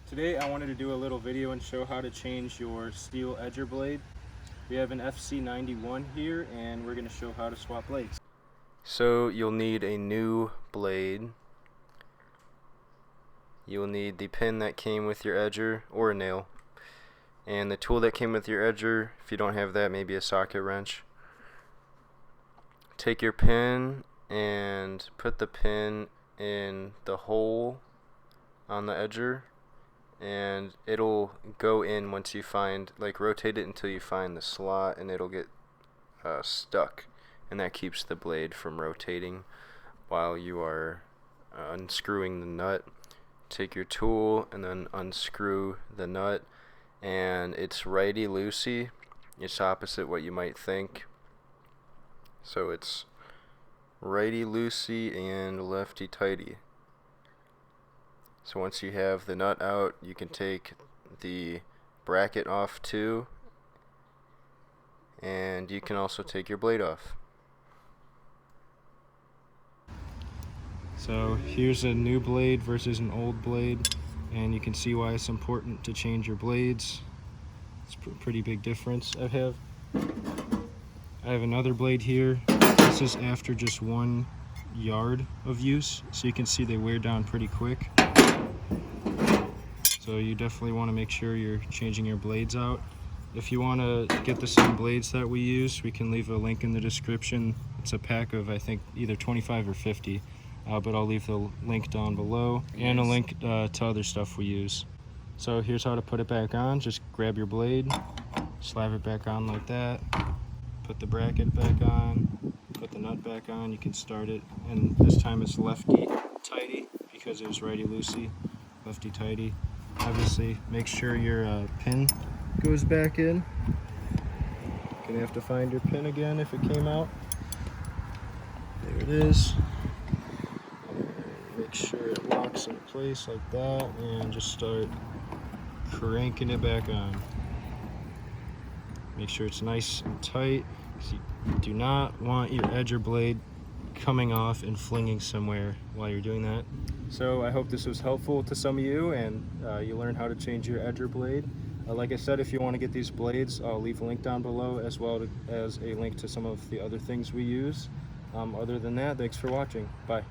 Today I wanted to do a little video and show how to change your Stihl edger blade. We have an FC91 here and we're going to show how to swap blades. So you'll need a new blade. You'll need the pin that came with your edger or a nail, and the tool that came with your edger. If you don't have that, maybe a socket wrench. Take your pin and put the pin in the hole on the edger, and it'll go in once you find, rotate it until you find the slot, and it'll get stuck, and that keeps the blade from rotating while you are unscrewing the nut. Take your tool and then unscrew the nut, and it's righty-loosey. It's opposite what you might think. So it's righty-loosey and lefty-tighty. So once you have the nut out, you can take the bracket off too, and you can also take your blade off. So here's a new blade versus an old blade, and you can see why it's important to change your blades. It's a pretty big difference. I have another blade here. This is after just 1 yard of use, so you can see they wear down pretty quick. So you definitely want to make sure you're changing your blades out. If you want to get the same blades that we use, we can leave a link in the description. It's a pack of, I think, either 25 or 50. But I'll leave the link down below and a link to other stuff we use. So here's how to put it back on. Just grab your blade, slap it back on like that, put the bracket back on, put the nut back on. You can start it, and this time it's lefty-tighty because it was righty-loosey, lefty-tighty. Obviously, make sure your pin goes back in. You're gonna have to find your pin again if it came out. There it is. Make sure it locks in place like that, and just start cranking it back on. Make sure it's nice and tight, because you do not want your edger blade coming off and flinging somewhere while you're doing that. So I hope this was helpful to some of you, and you learned how to change your edger blade. Like I said, if you want to get these blades, I'll leave a link down below, as well as a link to some of the other things we use. Other than that, thanks for watching. Bye.